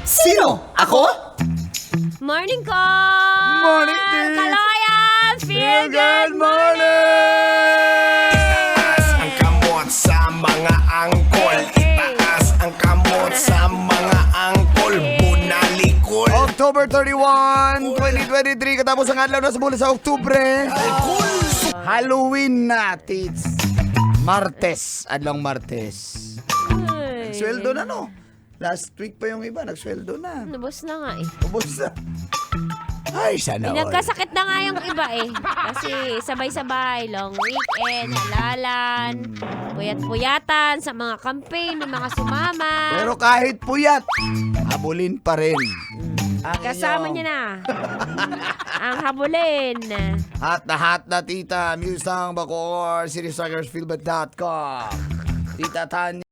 Sino? Ako? Morning ko! Morning, Tis! Kaloyan! Feel good morning! Ang kamot sa mga angkol. Itaas ang kamot sa mga angkol. Bunalikol. October 31, 2023. Katapos ang adlaw na sa mula sa Oktubre. Halloween na, Tits. Martes. Adlong Martes. Sweldo na, no? Last week pa yung iba, nagsweldo na. Nabos na nga eh. Ubus na. Ay, sana all. Nagkasakit na nga yung iba eh. Kasi sabay-sabay, long weekend, halalan, puyat-puyatan sa mga campaign, may mga sumama. Pero kahit puyat, habulin pa rin. Ang Kasama inyong niya na. Ang habulin. Hot na tita, Musang Bacor, CityStrikersFeelbad.com. Tita Tanya.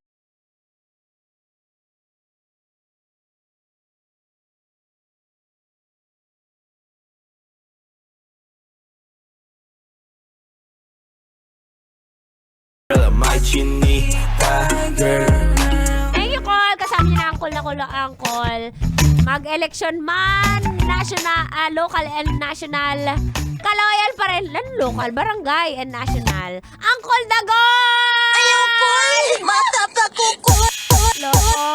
My chinita girl. Thank you, Col. Kasama niya na angkol. Mag-election man, national, local and national. Kaloyan pa rin. Local, barangay and national. Angkol Dagoy! Ayaw ko! Matap ko ko! Loko.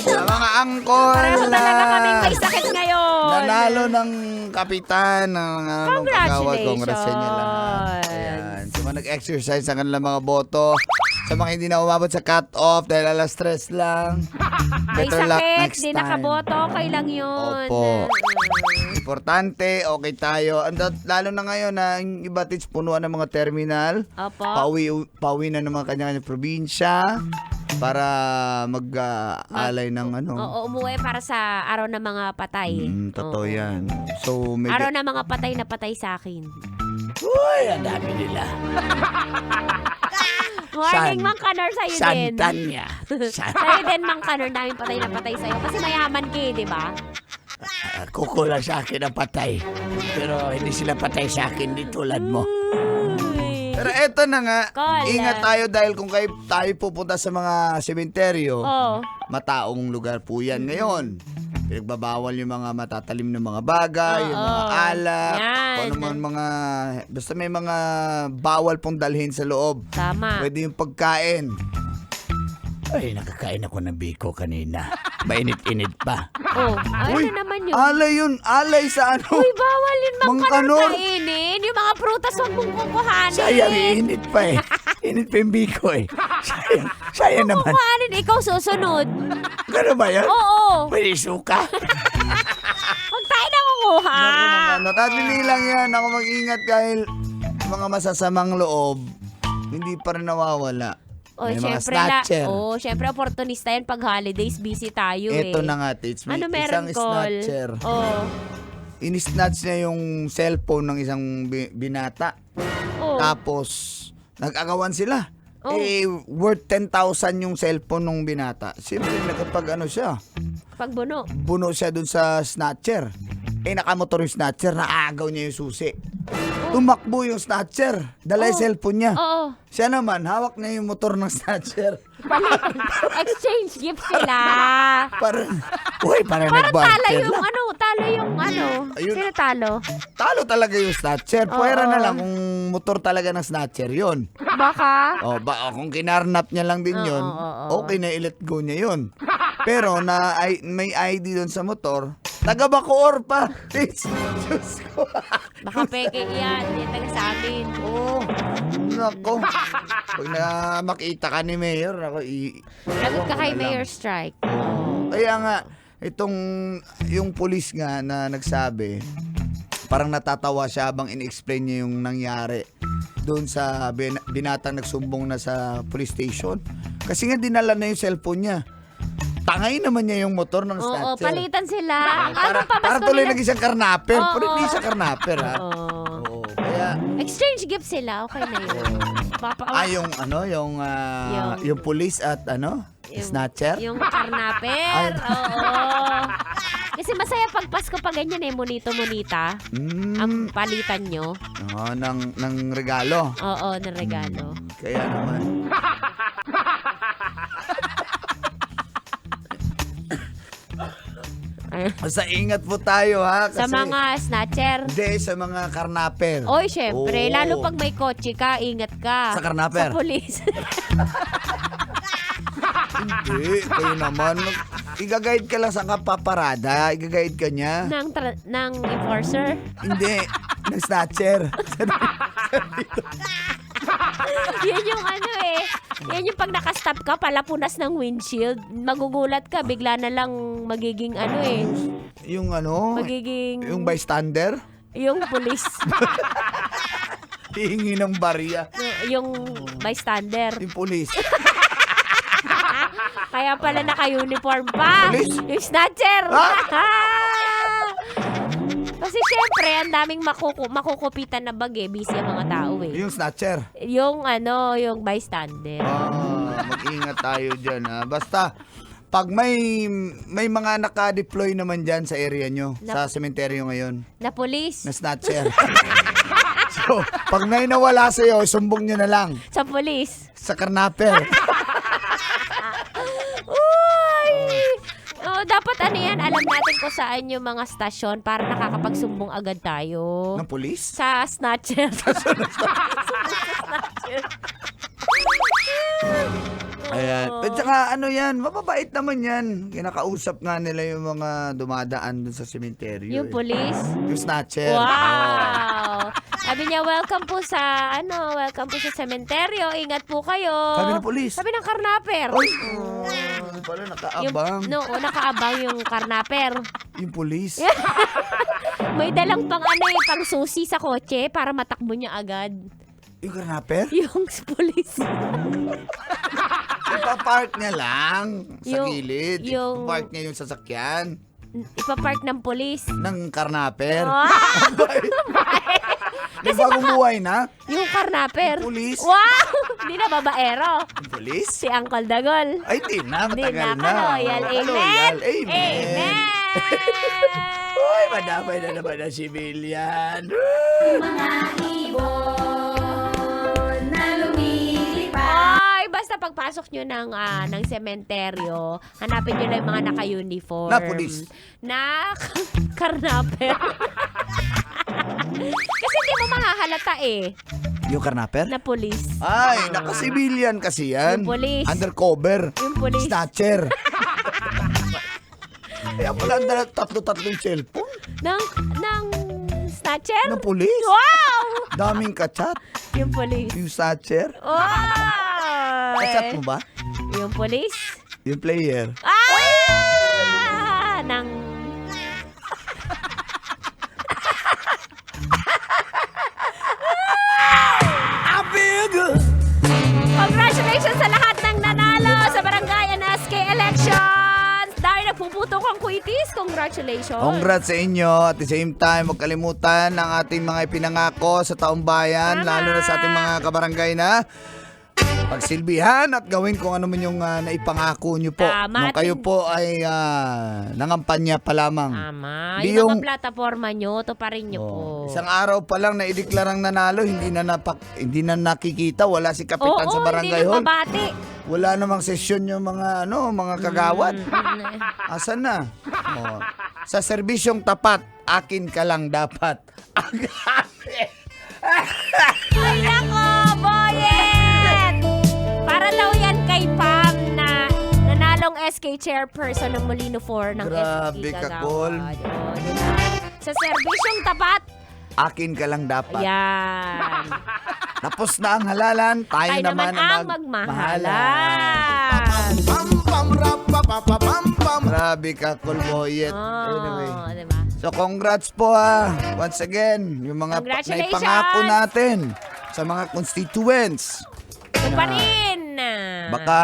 Sa mga angkol Pareho talaga kaming may sakit ngayon. nanalo ng kapitan ng anong kagawad. Congratulations. Congrats sa inyo lahat. Ayan. Sa mga nag-exercise ang kanilang mga boto. Sa mga hindi na umabot sa cut-off dahil alas stress lang. May Better luck sakit, next di time. nakaboto, okay lang yun. Opo. Importante, okay tayo. Lalo na ngayon na yung iba tits punuan ng mga terminal. Opo. Pauwi na ng mga kanya-kanya probinsya para mag-alay ng ano. Oo, umuwi para sa araw ng mga patay. Totoo Oo. yan. So, may Araw ng mga patay na patay sa akin. Uy, ang dami nila. Morning, Mang Kanor, sa'yo din. Santanya. Sa'yo din, Mang Kanor, daming patay na patay sa'yo. Kasi mayaman ka eh, di ba? Kukulang sa akin ang patay. Pero hindi sila patay sa akin di tulad mo. Uy. Pero eto na nga, Call. ingat tayo dahil kung tayo pupunta sa mga sementeryo, Oh. mataong lugar po yan ngayon. Pinagbabawal yung mga matatalim na mga bagay, yung mga Oo. alak, Yan. kung ano man mga, basta may mga bawal pong dalhin sa loob. Tama. Pwede yung pagkain. Ay, nakakain ako ng biko kanina. Mainit-init pa. Oh, ano naman yun? Alay yun. Alay sa ano? Uy, bawal yun, Mang Mang Kanor, Kanor. kainin. Yung mga prutas, huwag mong kukuhanin. Sayang, init pa eh. Init pa yung biko eh. Sayang naman. Kukuhanin, ikaw susunod. Gano'n ba yan? Oo. May suka. Huwag tayo nangunguha. Natatili lang yan. Ako mag-ingat dahil mga masasamang loob, hindi pa rin nawawala. Oh, May mga syempre snatcher. syempre opportunista yan pag holidays, busy tayo eh. Ito na nga, Tits. May Ano meron, isang Col? snatcher. Oh. In-snatch niya yung cellphone ng isang binata. Oh. Tapos, nag-agawan sila. Oh. Eh, worth 10,000 yung cellphone ng binata. Siyempre, nakapag ano siya, Pagbuno. buno siya dun sa snatcher. Eh, nakamotor yung snatcher, naagaw niya yung susi. Tumakbo yung snatcher, dala yung Oh. cellphone niya. Oo. Siya naman, hawak niya yung motor ng snatcher. Exchange gift sila. Parang, uy, parang Parang talo nag-barter yung lang. talo yung Ayun. Sino talo? Talo talaga yung snatcher. Oo. Puwera na lang kung motor talaga ng snatcher yun. Baka. Kung kinarnap niya lang din yun, Oo. okay na i-let go niya yun. Pero may ID doon sa motor, taga-Bacoor pa. Diyos ko. Baka peke yan. Hindi taga sa amin. Oh, nako. Pag makita ka ni Mayor, ako Lagot ka kay alam. Mayor Strike. Kaya nga, yung pulis nga na nagsabi, parang natatawa siya habang in-explain niya yung nangyari doon sa binatang nagsumbong na sa police station. Kasi nga dinala na yung cellphone niya. Tangay naman niya yung motor ng Oo, snatcher. palitan sila. Para tuloy naging isang karnaper. Oo. Pero hindi siya karnaper, ha? Oo. Oo. Kaya, Exchange gift sila. Okay na yun. yung police at Yung- snatcher? Yung karnaper. Oo. Kasi masaya pag Pasko pa ganyan eh, monito-monita. Ang palitan nyo. Ng regalo. Oo, ng regalo. Kaya naman. Basta ingat po tayo ha. Kasi, Sa mga snatcher. Hindi, sa mga karnaper. Oy, syempre. Oo. Lalo pag may kotse ka, ingat ka. Sa karnaper? Sa polis. Hindi, kayo naman. Igaguide ka lang sa kapaparada. Igaguide ka niya. ng enforcer. Hindi, ng snatcher. Yan yung ano eh. Yan yung pag nakastop ka, palapunas ng windshield. Magugulat ka, bigla na lang magiging ano eh. Yung ano? Magiging... Yung bystander? Yung pulis. Hihingi ng barya. Yung bystander. Yung pulis. Kaya pala naka-uniform pa. Police? Yung snatcher. Kasi syempre, ang daming makukupitan na bag eh. Busy ang mga tao eh. Yung snatcher. Yung ano, yung bystander. Mag-ingat tayo dyan ha. Basta, pag may mga naka-deploy naman dyan sa area nyo, sa sementeryo ngayon, Na pulis. na snatcher. So, pag may nawala sa'yo, sumbong nyo na lang Sa pulis. sa karnaper. Uy! Oh, dapat ano yan, alam natin kung saan yung mga stasyon para nakakapagsumbong agad tayo. Ng pulis? Sa snatcher. Ayan. At saka ano yan, mababait naman yan. Kinakausap nga nila yung mga dumadaan dun sa sementeryo. Yung pulis. Yung snatcher. Wow! Sabi niya, welcome po sa sementeryo. Ingat po kayo. Sabi ng pulis. Sabi ng karnaper. Oy! Pala nakaabang. Nakaabang yung karnaper. Yung pulis. May dalang pang pang susi sa kotse para matakbo niya agad. Yung karnaper? Yung pulis. Ipapark niya lang sa Yung- gilid. yung- Ipapark niya yung sasakyan Ipapark ng pulis. ng karnaper. Wow! Di bagong buhay na? Yung karnaper. Yung pulis. Wow! Hindi na babaero. Yung pulis? Si Uncle Dagol. Ay, di na. Hindi Matagal na na. kaloyal. Amen. Kaloyal. Amen. Amen. Uy, madamay na naman ang civilian. Ay, basta pagpasok nyo ng sementeryo, hanapin nyo lang yung mga naka-uniform. Na pulis. Na karnaper. Kasi hindi mo mahahalata eh, Yung karnaper? na pulis. Ay, naka-civilian kasi yan. Yung pulis. Undercover. Yung pulis. Snatcher. Kaya pala ang tatlo-tatlong cellphone Ng snatcher? ng pulis. Wow! Daming kachat. Yung pulis. Yung snatcher. Wow! Kachat mo ba? Yung pulis? Yung player. Ah! Congratulations sa lahat ng nanalo sa Barangay NSK Elections! Dahil nagpuputok ang kuitis, congratulations! Congrats sa inyo. At the same time, huwag kalimutan ang ating mga ipinangako sa taong bayan, Tama. lalo na sa ating mga kabarangay na pagsilbihan at gawin kung ano man yung naipangako nyo po. Tama. Nung kayo po ay nangampanya pa lamang. Tama. Di Yung mga yung- plataforma nyo, tuparin nyo po. Isang araw pa lang naideklarang nanalo, hindi na nakikita, wala si kapitan sa barangay hindi hall. nababati. Wala namang sesyon yung mga kagawad. Asan na? Oh. Sa serbisyong tapat, akin ka lang dapat. Ay, nako, Boyet! Para daw yan kay Pam na nanalong SK chairperson ng Molino 4 ng Grabe SK ka, Kagawad. Col. O, diba? Sa serbisyong tapat, Akin ka lang dapat. yan. Tapos na ang halalan, tayo Tayo naman ang magmahalan. Pam pam rap pa pa pa pam pam. Grabe ka, Colboyet. Anyway. Oh, diba? So congrats po ha. Once again, yung mga Congratulations! naipangako natin sa mga constituents. Ito pa rin. Baka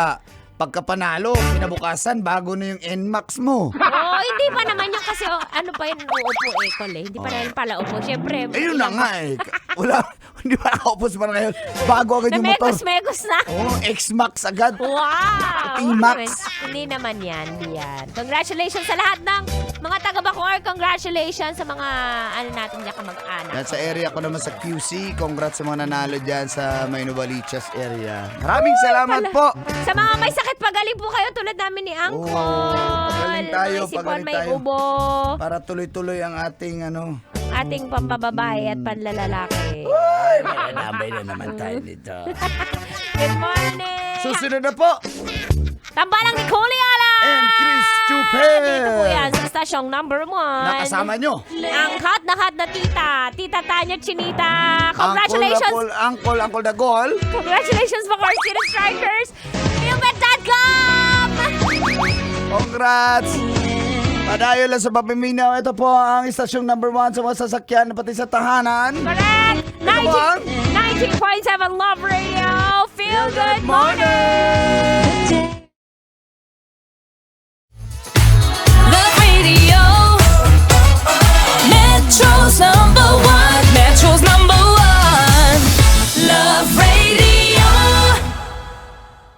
pagkapanalo, kinabukasan, bago na yung NMAX mo. Oh, hindi pa naman yung kasi ano pa yun, uupo eh, Col eh. Hindi pa naman pala upo. Siyempre. Ayun na nga eh. Wala, hindi pa nakaupo sa ngayon. Bago agad yung motor. Namekos-mekos na. Oh, X-Max agad. Wow! T-Max. Hindi naman yan, hindi yan. Congratulations sa lahat ng Mga taga Bacoor, congratulations sa mga ano natin niya kamag-anak. Yan sa area ko naman sa QC. Congrats sa mga nanalo dyan sa may Novaliches area. Maraming salamat po. Sa mga may sakit, pagaling po kayo tulad namin ni Angkol. pagaling tayo, Mga sipon, pagaling may tayo. ubo. Para tuloy-tuloy ang ating Ating pambababae at panlalalaki. Damay na naman tayo nito. Good morning! Susunod na po. Tambalang ni Kuliala! And Chris Chupel. Dito po yan sa stasyong number 1. Nakasama nyo. Ang hot na tita. Tita Tanya Chinita. Congratulations! Uncle Dagol. Congratulations mga City Strikers! Newbet.com! Congrats. Padayo lang sa Papiminaw. Ito po ang istasyong number 1 sa mga sasakyan pati sa tahanan. Correct! Ito po ang 90.7 Love Radio!